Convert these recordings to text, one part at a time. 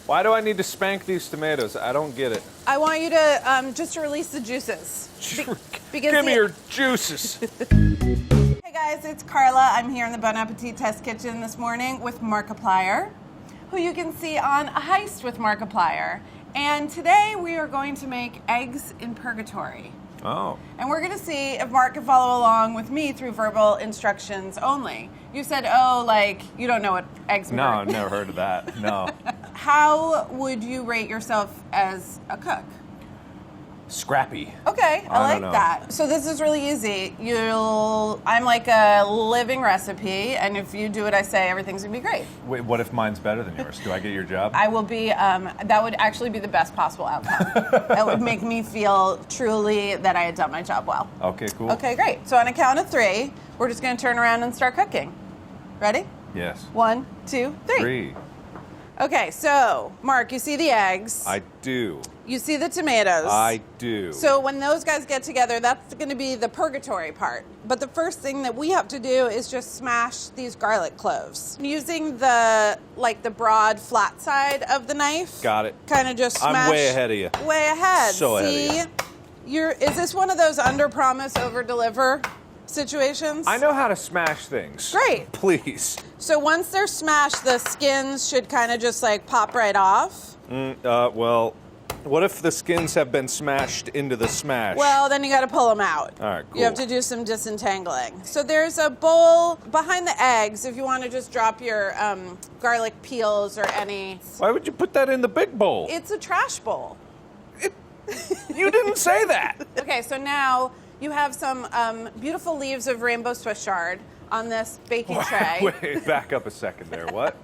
Why do I need to spank these tomatoes? I don't get it. I want you to just to release the juices. Give me your juices. Hey guys, it's Carla. I'm here in the Bon Appétit Test Kitchen this morning with Markiplier, who you can see on A Heist with Markiplier. And today we are going to make Eggs in Purgatory. Oh. And we're going to see if Mark can follow along with me through verbal instructions only. You said, oh, like, you don't know what eggs in No, Purgatory. I've never heard of that. No. How would you rate yourself as a cook? Scrappy. Okay, I like don't know. that. So this is really easy. I'm like a living recipe, and if you do what I say, everything's gonna be great. Wait, what if mine's better than yours? Do I get your job? I will be, that would actually be the best possible outcome. That would make me feel truly that I had done my job well. Okay, cool. Okay, great. So on a count of 3, we're just gonna turn around and start cooking. Ready? Yes. 1, 2, 3. 3. Okay, so Mark, you see the eggs. I do. You see the tomatoes. I do. So when those guys get together, that's going to be the purgatory part. But the first thing that we have to do is just smash these garlic cloves. Using the broad flat side of the knife. Got it. Kind of just smash. I'm way ahead of you. Way ahead. So see? ahead of you. Is this one of those under-promise, over-deliver situations? I know how to smash things. Great. Please. So once they're smashed, the skins should kind of just like pop right off. Well, what if the skins have been smashed into the smash? Well, then you got to pull them out. All right, cool. You have to do some disentangling. So there's a bowl behind the eggs if you want to just drop your garlic peels or any. Why would you put that in the big bowl? It's a trash bowl. You didn't say that. Okay, so now you have some beautiful leaves of rainbow Swiss chard on this baking tray. Wait, back up a second there. What?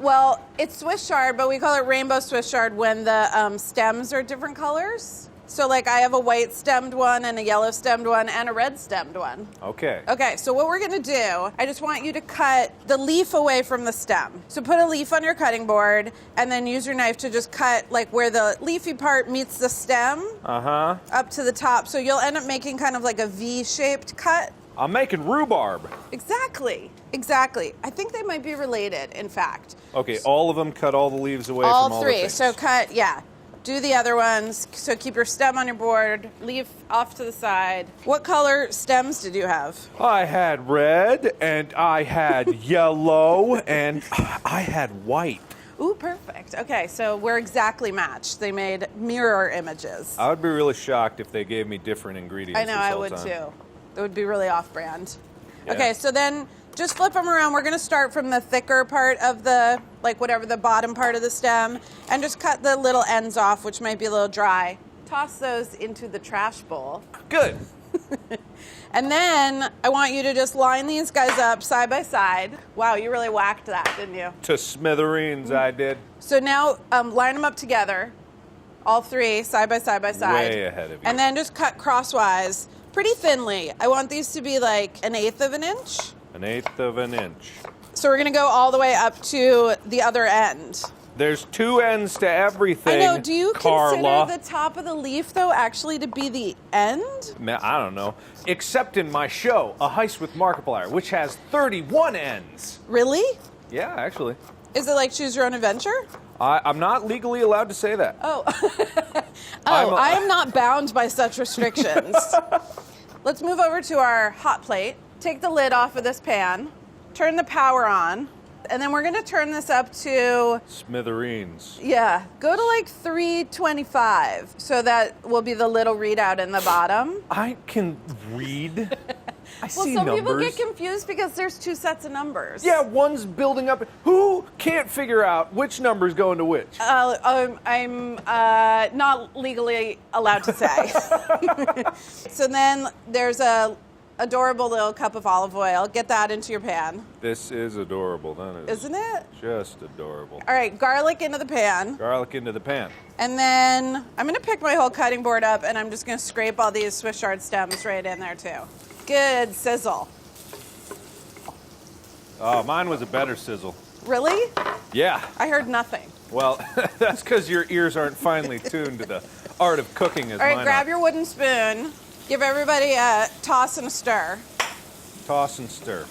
Well, it's Swiss chard, but we call it rainbow Swiss chard when the stems are different colors. So like I have a white stemmed one and a yellow stemmed one and a red stemmed one. Okay. Okay, so what we're gonna do, I just want you to cut the leaf away from the stem. So put a leaf on your cutting board and then use your knife to just cut like where the leafy part meets the stem. Uh-huh. Up to the top. So you'll end up making kind of like a V-shaped cut. I'm making rhubarb. Exactly. I think they might be related, in fact. Okay, all of them, cut all the leaves away All from all 3. the things. So cut, yeah. Do the other ones. So keep your stem on your board, leaf off to the side. What color stems did you have? I had red, and I had yellow, and I had white. Ooh, perfect. Okay, so we're exactly matched. They made mirror images. I would be really shocked if they gave me different ingredients. I know, this I whole would time. too. It would be really off-brand. Yeah. Okay, so then just flip them around. We're going to start from the thicker part of the, like whatever the bottom part of the stem, and just cut the little ends off, which might be a little dry. Toss those into the trash bowl. Good. And then I want you to just line these guys up side by side. Wow, you really whacked that, didn't you? To smithereens, I did. So now line them up together, all 3, side by side by side. Way ahead of you. And then just cut crosswise, pretty thinly. I want these to be like 1/8 of an inch. 1/8 of an inch. So we're gonna go all the way up to the other end. There's 2 ends to everything. I know, do you Carla. consider the top of the leaf though actually to be the end? Man, I don't know. Except in my show, A Heist with Markiplier, which has 31 ends. Really? Yeah, actually. Is it like Choose Your Own Adventure? I'm not legally allowed to say that. Oh. I am not bound by such restrictions. Let's move over to our hot plate. Take the lid off of this pan. Turn the power on. And then we're going to turn this up to... Smithereens. Yeah, go to like 325. So that will be the little readout in the bottom. I can read. I Well, see some numbers. people get confused because there's 2 sets of numbers. Yeah, one's building up. Who can't figure out which number's going to which? I'm not legally allowed to say. So then there's a adorable little cup of olive oil. Get that into your pan. This is adorable, then. Isn't it? Just adorable. All right, garlic into the pan. Garlic into the pan. And then I'm going to pick my whole cutting board up and I'm just going to scrape all these Swiss chard stems right in there too. Good sizzle. Oh, mine was a better sizzle. Really? Yeah. I heard nothing. Well, that's because your ears aren't finely tuned to the art of cooking as All right, mine grab are. your wooden spoon. Give everybody a toss and a stir. Toss and stir.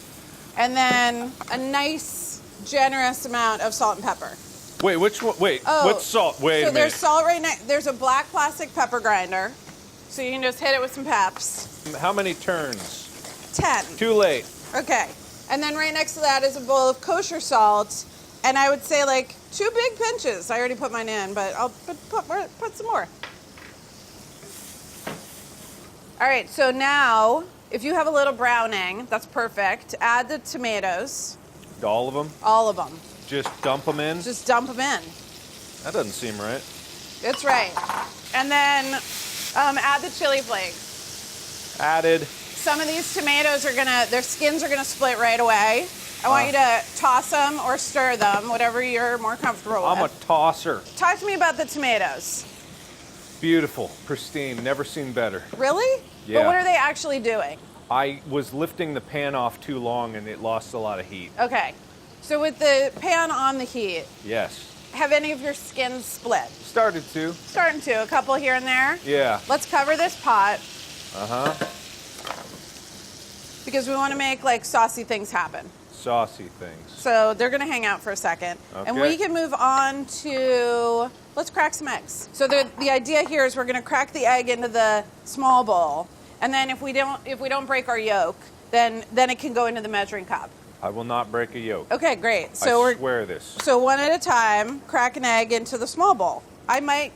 And then a nice, generous amount of salt and pepper. Wait, which one? Wait, Oh, what's salt? Wait so a there's minute. salt right next. There's a black plastic pepper grinder, so you can just hit it with some peps. How many turns? 10. Too late. Okay. And then right next to that is a bowl of kosher salt, and I would say like 2 big pinches. I already put mine in, but I'll put some more. All right, so now, if you have a little browning, that's perfect. Add the tomatoes. All of them? All of them. Just dump them in? Just dump them in. That doesn't seem right. It's right. And then add the chili flakes. Added. Some of these tomatoes their skins are gonna split right away. I want you to toss them or stir them, whatever you're more comfortable with. I'm a tosser. Talk to me about the tomatoes. Beautiful, pristine, never seen better. Really? Yeah. But what are they actually doing? I was lifting the pan off too long and it lost a lot of heat. Okay. So with the pan on the heat, Yes. have any of your skins split? Started to. Starting to, a couple here and there. Yeah. Let's cover this pot Uh-huh. because we want to make like saucy things happen. Saucy things. So they're going to hang out for a second. And Okay. we can move on to, let's crack some eggs. So the idea here is we're going to crack the egg into the small bowl. And then if we don't break our yolk, then it can go into the measuring cup. I will not break a yolk. Okay, great. So I swear this. So one at a time, crack an egg into the small bowl. I might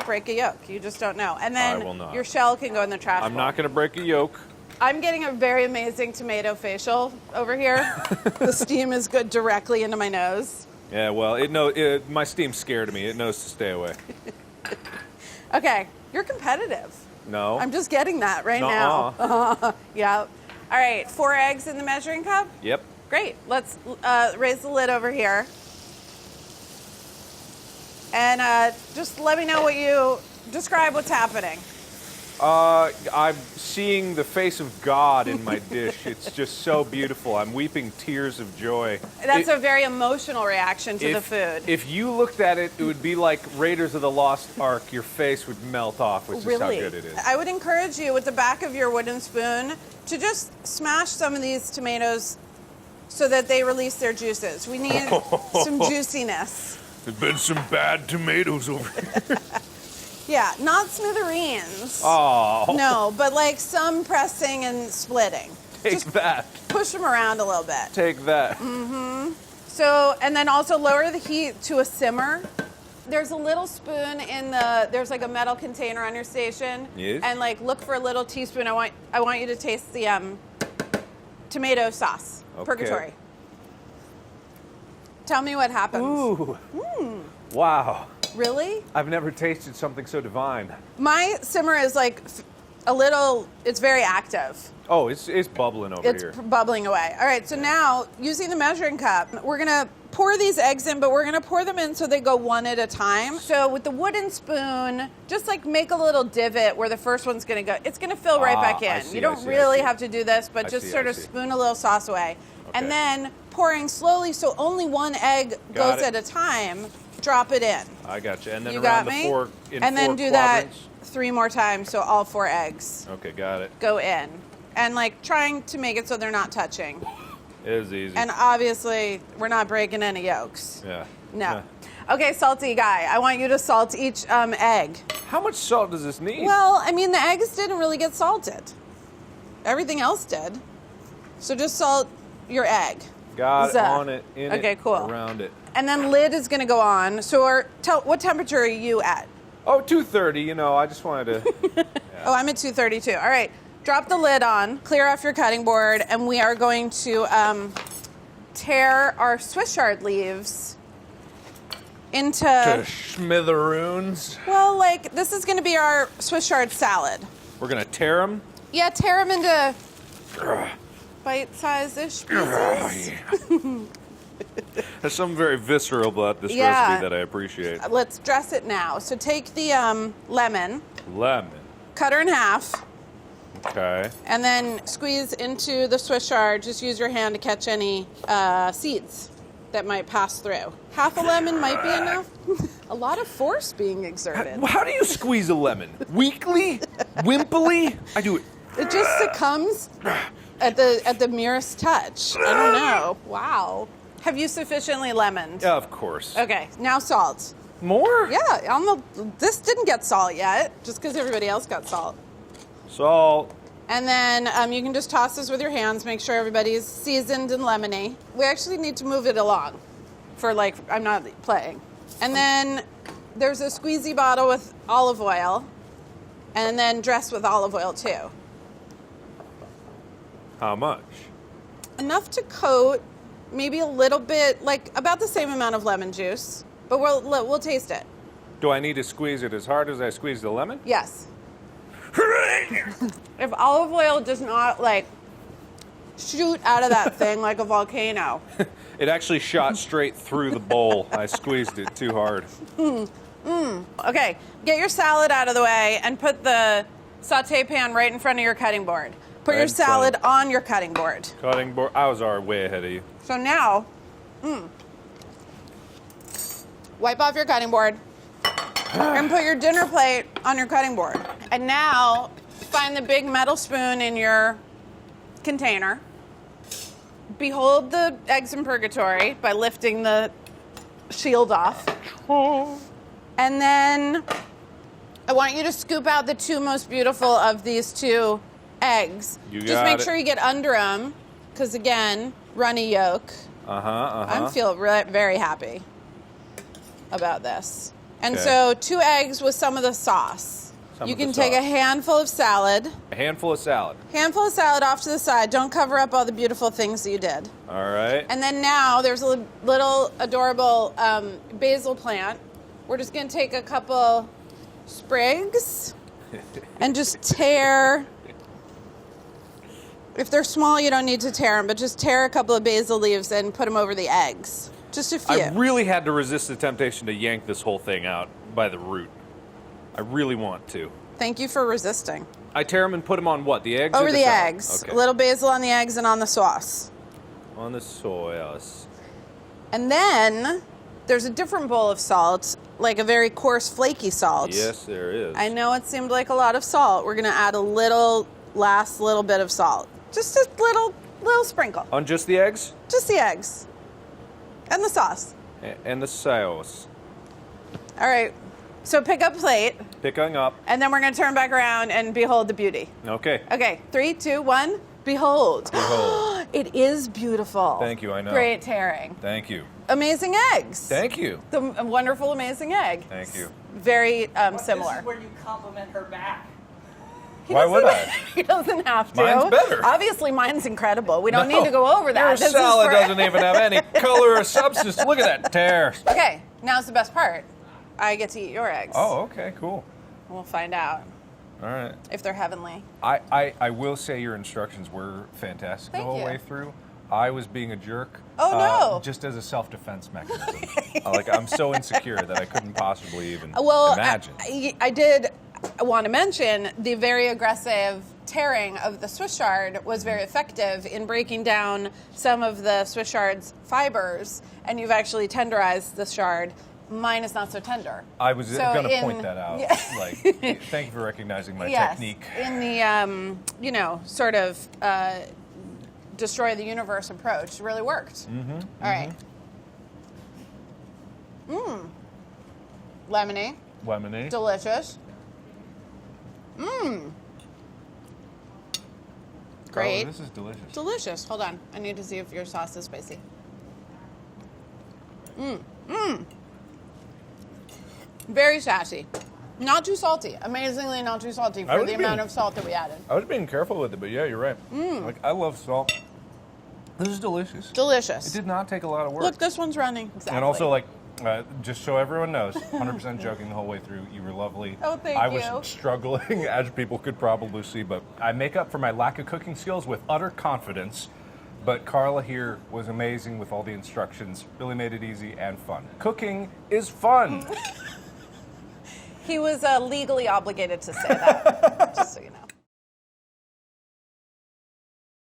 break a yolk. You just don't know. And then I will not. your shell can go in the trash I'm bowl. not going to break a yolk. I'm getting a very amazing tomato facial over here. The steam is good directly into my nose. Yeah, well, my steam's scared of me. It knows to stay away. Okay, you're competitive. No. I'm just getting that right Nuh-uh. now. Yeah. All right, 4 eggs in the measuring cup. Yep. Great. Let's raise the lid over here. And just let me know describe what's happening. I'm seeing the face of God in my dish. It's just so beautiful. I'm weeping tears of joy. That's a very emotional reaction to the food. If you looked at it, it would be like Raiders of the Lost Ark. Your face would melt off, which is how good it is. I would encourage you with the back of your wooden spoon to just smash some of these tomatoes so that they release their juices. We need some juiciness. There's been some bad tomatoes over here. Yeah, not smithereens. Oh. No, but like some pressing and splitting. Take Just that. push them around a little bit. Take that. So, and then also lower the heat to a simmer. There's a little spoon there's like a metal container on your station. Yes. And like look for a little teaspoon. I want you to taste the tomato sauce. Okay. Purgatory. Tell me what happens. Ooh. Wow. Really? I've never tasted something so divine. My simmer is like it's very active. Oh, it's bubbling over It's here. bubbling away. All right, so now using the measuring cup, we're gonna pour these eggs in, but we're gonna pour them in so they go one at a time. So with the wooden spoon, just like make a little divot where the first one's gonna go. It's gonna fill right back in. see, You don't I see, really I see. have to do this, but I just see, sort I of see. spoon a little sauce away. Okay. And then pouring slowly so only one egg Got goes it. at a time, drop it in. I got you. And then You around got the me? four in And then four do quadrants. that 3 more times so all 4 eggs Okay, got it. go in. And like trying to make it so they're not touching. It is easy. And obviously, we're not breaking any yolks. yeah. No. Yeah. Okay, salty guy, I want you to salt each egg. How much salt does this need? Well, I mean, the eggs didn't really get salted. Everything else did. So just salt your egg. got it, Zuh. on it, in Okay, it, cool. around it. And then lid is going to go on. So what temperature are you at? Oh, 230, I just wanted to... Oh, I'm at 232. All right. Drop the lid on, clear off your cutting board, and we are going to tear our Swiss chard leaves into... smithereens. Well, like, this is going to be our Swiss chard salad. We're going to tear them. Yeah, tear them into bite-sized-ish pieces. There's something very visceral about this Yeah. recipe that I appreciate. Let's dress it now. So take the lemon, Lemon. cut her in half, Okay. and then squeeze into the Swiss chard. Just use your hand to catch any seeds that might pass through. Half a lemon might be enough. A lot of force being exerted. How do you squeeze a lemon? Weakly? Wimpily? I do it. It just succumbs at the merest touch. I don't know. Wow. Have you sufficiently lemoned? Yeah, of course. Okay, now salt. More? Yeah, this didn't get salt yet, just because everybody else got salt. Salt. And then you can just toss this with your hands, make sure everybody's seasoned and lemony. We actually need to move it along for I'm not playing. And then there's a squeezy bottle with olive oil, and then dress with olive oil too. How much? Enough to coat, maybe a little bit, about the same amount of lemon juice, but we'll taste it. Do I need to squeeze it as hard as I squeeze the lemon? Yes. If olive oil does not shoot out of that thing like a volcano. It actually shot straight through the bowl. I squeezed it too hard. Okay, get your salad out of the way and put the saute pan right in front of your cutting board. Put your salad on your cutting board. Cutting board. I was already way ahead of you. So now, wipe off your cutting board and put your dinner plate on your cutting board. And now, find the big metal spoon in your container. Behold the Eggs in Purgatory by lifting the shield off. And then I want you to scoop out the two most beautiful of these two eggs. Just make sure you get under them, because again, runny yolk. I feel very happy about this. And so 2 eggs with some of the sauce. You can take a handful of salad. A handful of salad. Handful of salad off to the side. Don't cover up all the beautiful things that you did. All right. And then now there's a little adorable basil plant. We're just going to take a couple sprigs and just tear. If they're small, you don't need to tear them, but just tear a couple of basil leaves and put them over the eggs. Just a few. I really had to resist the temptation to yank this whole thing out by the root. I really want to. Thank you for resisting. I tear them and put them on what? The eggs? Over or the salad? eggs. Okay. A little basil on the eggs and on the sauce. On the sauce. And then there's a different bowl of salt, like a very coarse, flaky salt. Yes, there is. I know it seemed like a lot of salt. We're going to add a last little bit of salt. Just a little sprinkle. On just the eggs? Just the eggs. And the sauce. And the sauce. All right. So pick up plate. Picking up. And then we're going to turn back around and behold the beauty. Okay. Okay. 3, 2, 1. Behold. Behold. It is beautiful. Thank you, I know. Great tearing. Thank you. Amazing eggs. Thank you. The wonderful, amazing egg. Thank you. Very similar. This is where you compliment her back. Why would I? He doesn't have to. Mine's better. Obviously, mine's incredible. We don't need to go over that. Your This salad is for... doesn't even have any color or substance. Look at that tear. Okay, now's the best part. I get to eat your eggs. Oh, okay, cool. We'll find out All right. if they're heavenly. I will say your instructions were fantastic Thank the whole you. way through. I was being a jerk. Oh, no. Just as a self-defense mechanism. I'm so insecure that I couldn't possibly even Well, imagine. I did want to mention the very aggressive tearing of the Swiss chard was very effective in breaking down some of the Swiss chard's fibers, and you've actually tenderized the chard. Mine is not so tender. I was So going to in- point that out. Yeah. Thank you for recognizing my Yes, technique. in the sort of destroy the universe approach, it really worked. All right. Lemony, Lemonade. delicious. Great. Oh, this is delicious. Delicious. Hold on. I need to see if your sauce is spicy. Very sassy. Not too salty. Amazingly not too salty for the amount of salt that we added. I was being careful with it, but yeah, you're right. I love salt. This is delicious. Delicious. It did not take a lot of work. Look, this one's running. Exactly. And also, just so everyone knows, 100% joking the whole way through. You were lovely. Oh, thank I you. was struggling, as people could probably see, but I make up for my lack of cooking skills with utter confidence. But Carla here was amazing with all the instructions. Really made it easy and fun. Cooking is fun. He was legally obligated to say that, just so you know.